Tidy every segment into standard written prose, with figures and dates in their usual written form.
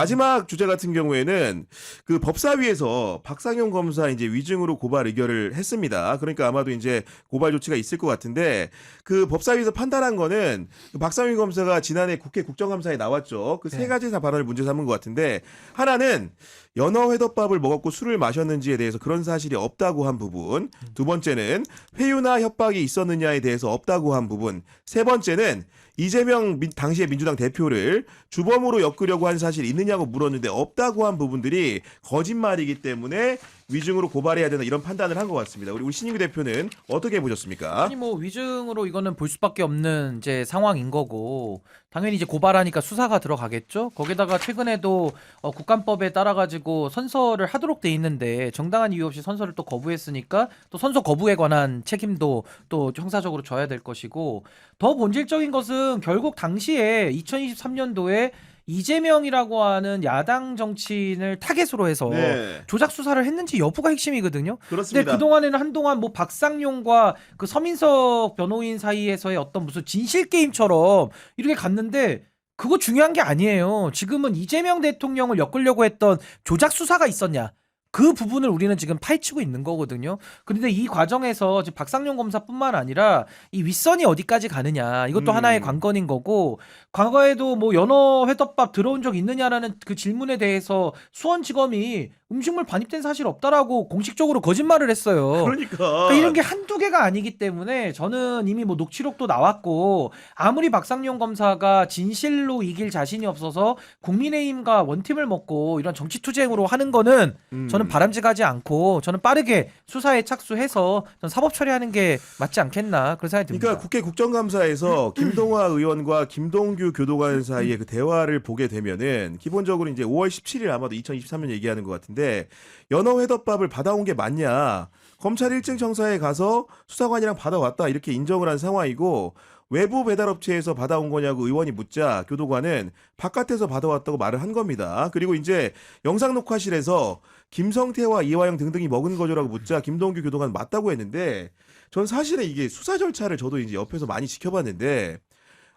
마지막 주제 같은 경우에는 그 법사위에서 박상용 검사 이제 위증으로 고발 의결을 했습니다. 그러니까 아마도 이제 고발 조치가 있을 것 같은데 그 법사위에서 판단한 거는 그 박상용 검사가 지난해 국회 국정감사에 나왔죠. 그 세 네. 가지 다 발언을 문제 삼은 것 같은데 하나는 연어 회덮밥을 먹었고 술을 마셨는지에 대해서 그런 사실이 없다고 한 부분. 두 번째는 회유나 협박이 있었느냐에 대해서 없다고 한 부분. 세 번째는 이재명 당시의 민주당 대표를 주범으로 엮으려고 한 사실이 있느냐고 물었는데 없다고 한 부분들이 거짓말이기 때문에 위증으로 고발해야 된다 이런 판단을 한 것 같습니다. 우리 신인규 대표는 어떻게 보셨습니까? 아니 뭐 위증으로 이거는 볼 수밖에 없는 이제 상황인 거고 당연히 이제 고발하니까 수사가 들어가겠죠. 거기다가 최근에도 국감법에 따라 가지고 선서를 하도록 돼 있는데 정당한 이유 없이 선서를 또 거부했으니까 또 선서 거부에 관한 책임도 또 형사적으로 져야 될 것이고 더 본질적인 것은 결국 당시에 2023년도에 이재명이라고 하는 야당 정치인을 타겟으로 해서 네. 조작 수사를 했는지 여부가 핵심이거든요. 근데 그렇습니다. 그동안에는 한동안 뭐 박상용과 그 서민석 변호인 사이에서의 어떤 무슨 진실 게임처럼 이렇게 갔는데 그거 중요한 게 아니에요. 지금은 이재명 대통령을 엮으려고 했던 조작 수사가 있었냐? 그 부분을 우리는 지금 파헤치고 있는 거거든요. 그런데 이 과정에서 지금 박상용 검사뿐만 아니라 이 윗선이 어디까지 가느냐 이것도 하나의 관건인 거고 과거에도 뭐 연어 회덮밥 들어온 적 있느냐라는 그 질문에 대해서 수원지검이 음식물 반입된 사실 없다라고 공식적으로 거짓말을 했어요. 그러니까 이런 게 한두 개가 아니기 때문에 저는 이미 뭐 녹취록도 나왔고 아무리 박상용 검사가 진실로 이길 자신이 없어서 국민의힘과 원팀을 먹고 이런 정치 투쟁으로 하는 거는 저는 바람직하지 않고 저는 빠르게 수사에 착수해서 전 사법 처리하는 게 맞지 않겠나 그런 생각이 듭니다. 그러니까 국회 국정감사에서 김동화 의원과 김동규 교도관 사이의 그 대화를 보게 되면은 기본적으로 이제 5월 17일 아마도 2023년 얘기하는 것 같은데 연어 회덮밥을 받아온 게 맞냐? 검찰 1층 청사에 가서 수사관이랑 받아왔다 이렇게 인정을 한 상황이고 외부 배달업체에서 받아온 거냐고 의원이 묻자 교도관은 바깥에서 받아왔다고 말을 한 겁니다. 그리고 이제 영상 녹화실에서 김성태와 이화영 등등이 먹은 거죠라고 묻자 김동규 교도관 맞다고 했는데 전 사실은 이게 수사 절차를 저도 이제 옆에서 많이 지켜봤는데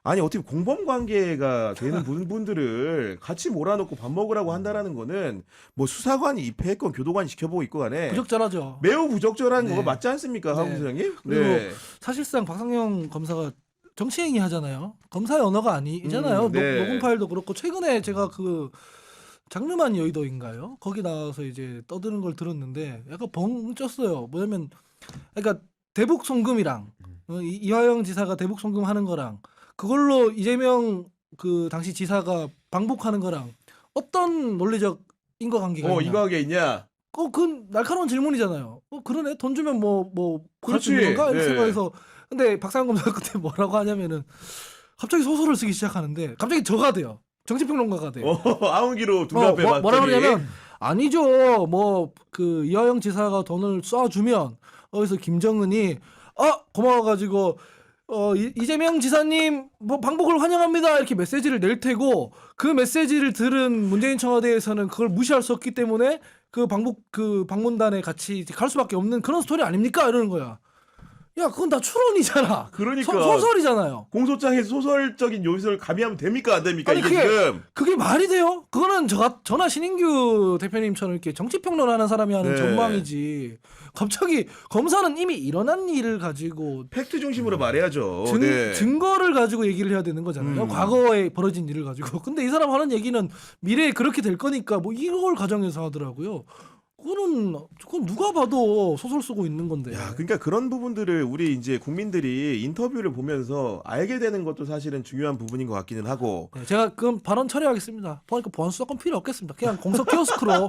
아니 어떻게 공범 관계가 되는 분들을 같이 몰아넣고 밥 먹으라고 한다라는 거는 뭐 수사관이 입회했건 교도관이 지켜보고 있고 간에 부적절하죠. 매우 부적절한 네. 거가 맞지 않습니까, 네. 하부 소장님? 그리고 사실상 박상용 검사가 정치행위 하잖아요. 검사의 언어가 아니잖아요. 네. 녹음 파일도 그렇고 최근에 제가 그 장르만 여의도인가요? 거기 나와서 이제 떠드는 걸 들었는데 약간 벙 쪘어요. 뭐냐면 그러니까 대북 송금이랑 이화영 지사가 대북 송금하는 거랑 그걸로 이재명 그 당시 지사가 방북하는 거랑 어떤 논리적 인과관계가 있냐? 인과관계 있냐? 그 날카로운 질문이잖아요. 그러네. 돈 주면 뭐 그럴 수 그렇지. 있는 건가? 이렇게 네. 생각해서 근데 박상현 검사가 그때 뭐라고 하냐면은 갑자기 소설을 쓰기 시작하는데 갑자기 저가 돼요. 정치평론가가 돼요. 아웅기로 눈앞에 뭐라 봤더니 그러냐면 아니죠. 뭐 그 이화영 지사가 돈을 쏴주면 어디서 김정은이 고마워가지고 이재명 지사님 뭐 방북을 환영합니다 이렇게 메시지를 낼 테고 그 메시지를 들은 문재인 청와대에서는 그걸 무시할 수 없기 때문에 그 방문단에 같이 갈 수밖에 없는 그런 스토리 아닙니까 이러는 거야. 야 그건 다 추론이잖아. 그러니까 소설이잖아요. 공소장에서 소설적인 요소를 가미하면 됩니까 안 됩니까? 아니, 이게 그게- 지금 그게 말이 돼요? 그거는 저나 신인규 대표님처럼 이렇게 정치평론하는 사람이 하는 네. 전망이지. 갑자기 검사는 이미 일어난 일을 가지고 팩트 중심으로 말해야죠. 증거를 가지고 얘기를 해야 되는 거잖아요. 과거에 벌어진 일을 가지고. 근데 이 사람 하는 얘기는 미래에 그렇게 될 거니까 뭐 이걸 가정해서 하더라고요. 그건 누가 봐도 소설 쓰고 있는 건데. 야, 그러니까 그런 부분들을 우리 이제 국민들이 인터뷰를 보면서 알게 되는 것도 사실은 중요한 부분인 것 같기는 하고. 네, 제가 그럼 발언 처리하겠습니다. 보니까 보안수사권 필요 없겠습니다. 그냥 공석 키오스크로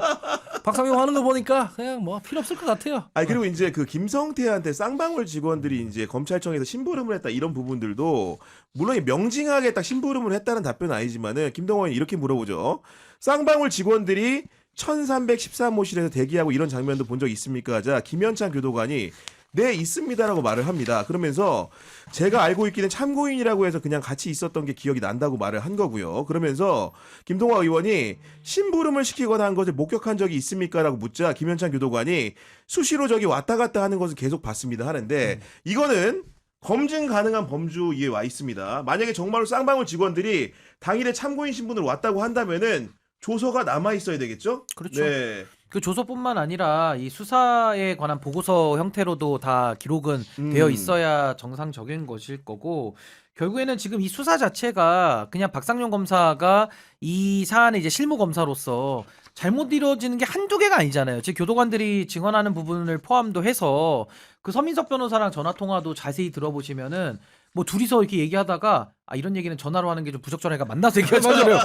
박상용 하는 거 보니까 그냥 뭐 필요 없을 것 같아요. 아니 그리고 이제 그 김성태한테 쌍방울 직원들이 이제 검찰청에서 심부름을 했다 이런 부분들도 물론 명징하게 딱 심부름을 했다는 답변은 아니지만은 김동원이 이렇게 물어보죠. 쌍방울 직원들이 1313호실에서 대기하고 이런 장면도 본 적 있습니까? 하자 김현찬 교도관이 네 있습니다라고 말을 합니다. 그러면서 제가 알고 있기는 참고인이라고 해서 그냥 같이 있었던 게 기억이 난다고 말을 한 거고요. 그러면서 김동화 의원이 심부름을 시키거나 한 것을 목격한 적이 있습니까? 라고 묻자 김현찬 교도관이 수시로 저기 왔다 갔다 하는 것을 계속 봤습니다 하는데 이거는 검증 가능한 범주에 와 있습니다. 만약에 정말로 쌍방울 직원들이 당일에 참고인 신분으로 왔다고 한다면은 조서가 남아 있어야 되겠죠? 그렇죠. 네. 그 조서뿐만 아니라 이 수사에 관한 보고서 형태로도 다 기록은 되어 있어야 정상적인 것일 거고 결국에는 지금 이 수사 자체가 그냥 박상용 검사가 이 사안의 이제 실무 검사로서 잘못 이루어지는 게 한두 개가 아니잖아요. 즉 교도관들이 증언하는 부분을 포함도 해서 그 서민석 변호사랑 전화 통화도 자세히 들어보시면은 뭐 둘이서 이렇게 얘기하다가 이런 얘기는 전화로 하는 게 좀 부적절하니까 만나서 얘기하잖아요.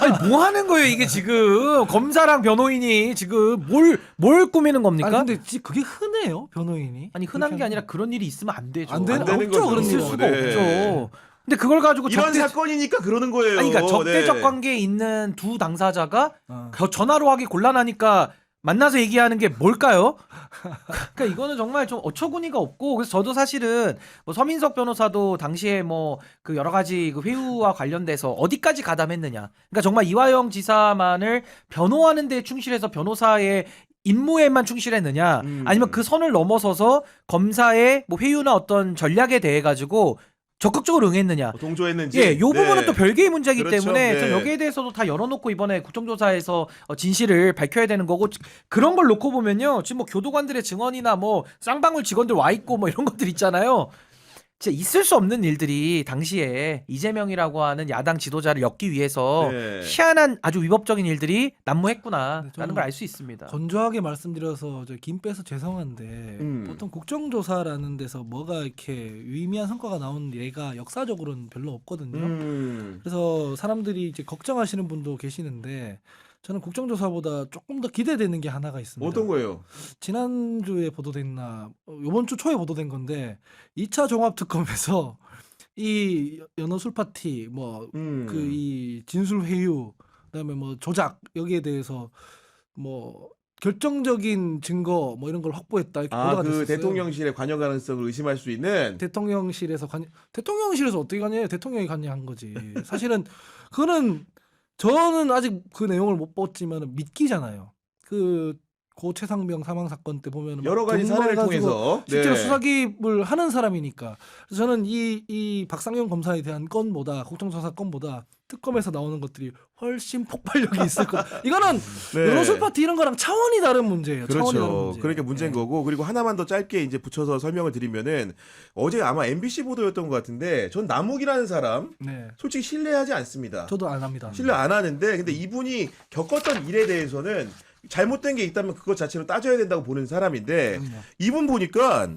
아니 뭐 하는 거예요 이게 지금 검사랑 변호인이 지금 뭘 꾸미는 겁니까? 아니 근데 그게 흔해요 변호인이? 아니 흔한 게 그렇게 아니라 그런 일이 있으면 안 되죠. 안 되는 되는 없죠 거죠. 그런 있을 일. 수가 네. 없죠. 근데 그걸 가지고 이런 사건이니까 그러는 거예요. 아니 그러니까 적대적 네. 관계에 있는 두 당사자가 어. 전화로 하기 곤란하니까 만나서 얘기하는 게 뭘까요? 그러니까 이거는 정말 좀 어처구니가 없고 그래서 저도 사실은 뭐 서민석 변호사도 당시에 뭐 그 여러 가지 그 회유와 관련돼서 어디까지 가담했느냐. 그러니까 정말 이화영 지사만을 변호하는 데 충실해서 변호사의 임무에만 충실했느냐 아니면 그 선을 넘어서서 검사의 뭐 회유나 어떤 전략에 대해 가지고 적극적으로 응했느냐. 동조했는지. 예, 요 부분은 네. 또 별개의 문제이기 그렇죠. 때문에 네. 전 여기에 대해서도 다 열어놓고 이번에 국정조사에서 진실을 밝혀야 되는 거고 그런 걸 놓고 보면요, 지금 뭐 교도관들의 증언이나 뭐 쌍방울 직원들 와 있고 뭐 이런 것들 있잖아요. 진짜 있을 수 없는 일들이 당시에 이재명이라고 하는 야당 지도자를 엮기 위해서 네. 희한한 아주 위법적인 일들이 난무했구나라는 네, 저는 걸 알 수 있습니다. 건조하게 말씀드려서 김 빼서 죄송한데 보통 국정조사라는 데서 뭐가 이렇게 유의미한 성과가 나온 예가 역사적으로는 별로 없거든요. 그래서 사람들이 이제 걱정하시는 분도 계시는데 저는 국정조사보다 조금 더 기대되는 게 하나가 있습니다. 어떤 거예요? 지난주에 보도됐나 이번 주 초에 보도된 건데 2차 종합특검에서 이 연어술 파티 뭐 그 이 진술 회유 그다음에 뭐 조작 여기에 대해서 뭐 결정적인 증거 뭐 이런 걸 확보했다 이렇게 보도가 그 됐었어요. 대통령실의 관여 가능성을 의심할 수 있는. 대통령실에서 대통령실에서 어떻게 가냐 대통령이 관여한 거지. 사실은 그거는 저는 아직 그 내용을 못 봤지만 믿기잖아요. 고 최상병 사망 사건 때 보면 여러 가지 사례를 통해서 실제로 네. 수사 기입을 하는 사람이니까. 그래서 저는 이 박상용 검사에 대한 건보다 국정조사 건보다 특검에서 나오는 것들이 훨씬 폭발력이 있을 것. 이거는 네. 연호술 파티 이런 거랑 차원이 다른 문제예요. 차원이 다른 그렇죠. 문제. 그러니까 문제인 네. 거고 그리고 하나만 더 짧게 이제 붙여서 설명을 드리면은 어제 아마 MBC 보도였던 것 같은데 전 남욱이라는 사람 네. 솔직히 신뢰하지 않습니다. 저도 안 합니다. 신뢰 안 하는데 근데 이분이 겪었던 일에 대해서는 잘못된 게 있다면 그것 자체로 따져야 된다고 보는 사람인데 이분 보니까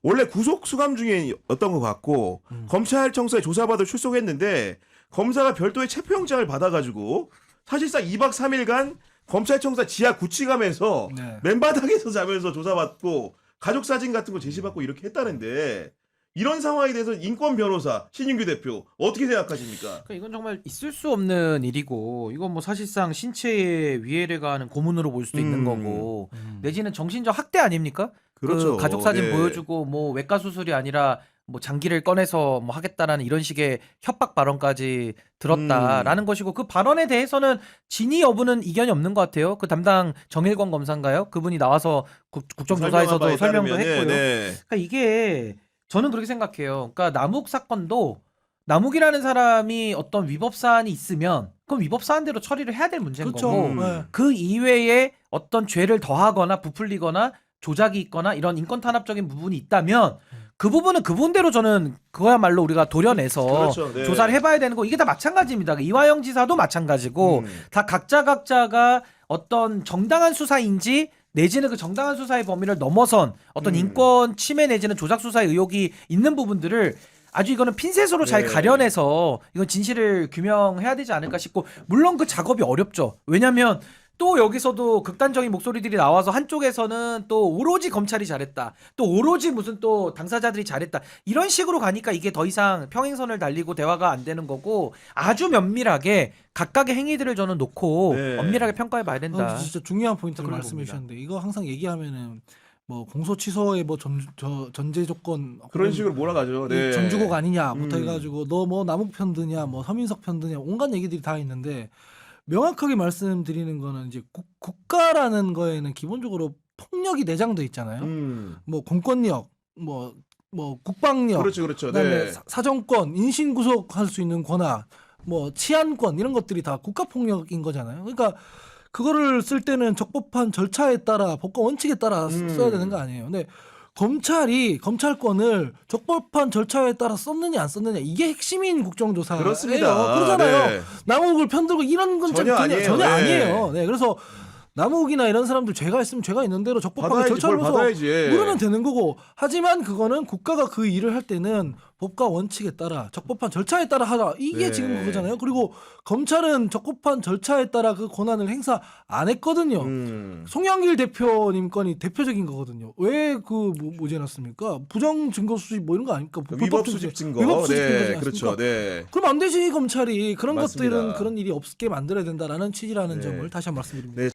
원래 구속 수감 중이었던 것 같고 검찰청사에 조사받아 출석했는데 검사가 별도의 체포영장을 받아가지고 사실상 2박 3일간 검찰청사 지하 구치감에서 네. 맨바닥에서 자면서 조사받고 가족 사진 같은 거 제시받고 이렇게 했다는데 이런 상황에 대해서 인권 변호사 신인규 대표 어떻게 생각하십니까? 그러니까 이건 정말 있을 수 없는 일이고 이건 뭐 사실상 신체에 위해를 가하는 고문으로 볼 수도 있는 거고 내지는 정신적 학대 아닙니까? 그렇죠. 그 가족 사진 네. 보여주고 뭐 외과 수술이 아니라 뭐 장기를 꺼내서 뭐 하겠다라는 이런 식의 협박 발언까지 들었다라는 것이고 그 발언에 대해서는 진위 여부는 이견이 없는 것 같아요. 그 담당 정일권 검사인가요? 그분이 나와서 국정조사에서도 설명한 바에 설명도 따르면은, 했고요. 네. 그러니까 이게 저는 그렇게 생각해요. 그러니까 남욱 사건도 남욱이라는 사람이 어떤 위법 사안이 있으면 그럼 위법 사안대로 처리를 해야 될 문제인 그렇죠. 거고 네. 그 이외에 어떤 죄를 더하거나 부풀리거나 조작이 있거나 이런 인권 탄압적인 부분이 있다면 그 부분은 그 부분대로 저는 그거야말로 우리가 도려내서 그렇죠. 네. 조사를 해봐야 되는 거 이게 다 마찬가지입니다. 이화영 지사도 마찬가지고 다 각자가 어떤 정당한 수사인지 내지는 그 정당한 수사의 범위를 넘어선 어떤 인권 침해 내지는 조작 수사의 의혹이 있는 부분들을 아주 이거는 핀셋으로 잘 네. 가려내서 이건 진실을 규명해야 되지 않을까 싶고 물론 그 작업이 어렵죠. 왜냐하면 또 여기서도 극단적인 목소리들이 나와서 한쪽에서는 또 오로지 검찰이 잘했다. 또 오로지 무슨 또 당사자들이 잘했다. 이런 식으로 가니까 이게 더 이상 평행선을 달리고 대화가 안 되는 거고 아주 면밀하게 각각의 행위들을 저는 놓고 네. 엄밀하게 평가해 봐야 된다. 진짜 중요한 포인트를 그런 말씀해 겁니다. 주셨는데 이거 항상 얘기하면은 뭐 공소 취소의 뭐 전제 조건 그런 식으로 몰아가죠. 네. 전주곡 아니냐부터 해가지고 너 뭐 남욱 편드냐 뭐 서민석 편드냐 온갖 얘기들이 다 있는데 명확하게 말씀드리는 거는 이제 국가라는 거에는 기본적으로 폭력이 내장돼 있잖아요. 뭐 공권력, 뭐 국방력, 그렇죠. 그다음에 네. 사정권, 인신구속할 수 있는 권한, 뭐 치안권 이런 것들이 다 국가폭력인 거잖아요. 그러니까 그거를 쓸 때는 적법한 절차에 따라 법과 원칙에 따라 써야 되는 거 아니에요. 근데 검찰이 검찰권을 적법한 절차에 따라 썼느냐 안 썼느냐 이게 핵심인 국정조사예요. 그렇습니다. 그러잖아요. 네. 남욱을 편들고 이런 건 전혀 아니에요. 전혀 네. 아니에요. 네, 그래서 남욱이나 이런 사람들 죄가 있으면 죄가 있는 대로 적법하게 받아야지, 절차를 벌 해서 받아야지. 물으면 되는 거고. 하지만 그거는 국가가 그 일을 할 때는 법과 원칙에 따라 적법한 절차에 따라 하라. 이게 네. 지금 그거잖아요. 그리고 검찰은 적법한 절차에 따라 그 권한을 행사 안 했거든요. 송영길 대표님 건이 대표적인 거거든요. 왜 그 무죄 났습니까? 부정 증거 수집 뭐 이런 거 아닙니까? 위법 수집 증거. 위법 수집 네, 증거지 그렇죠. 않습니까? 네. 그럼 안 되지 검찰이 그런 맞습니다. 것들은 그런 일이 없게 만들어야 된다라는 취지라는 네. 점을 다시 한번 말씀드립니다. 네,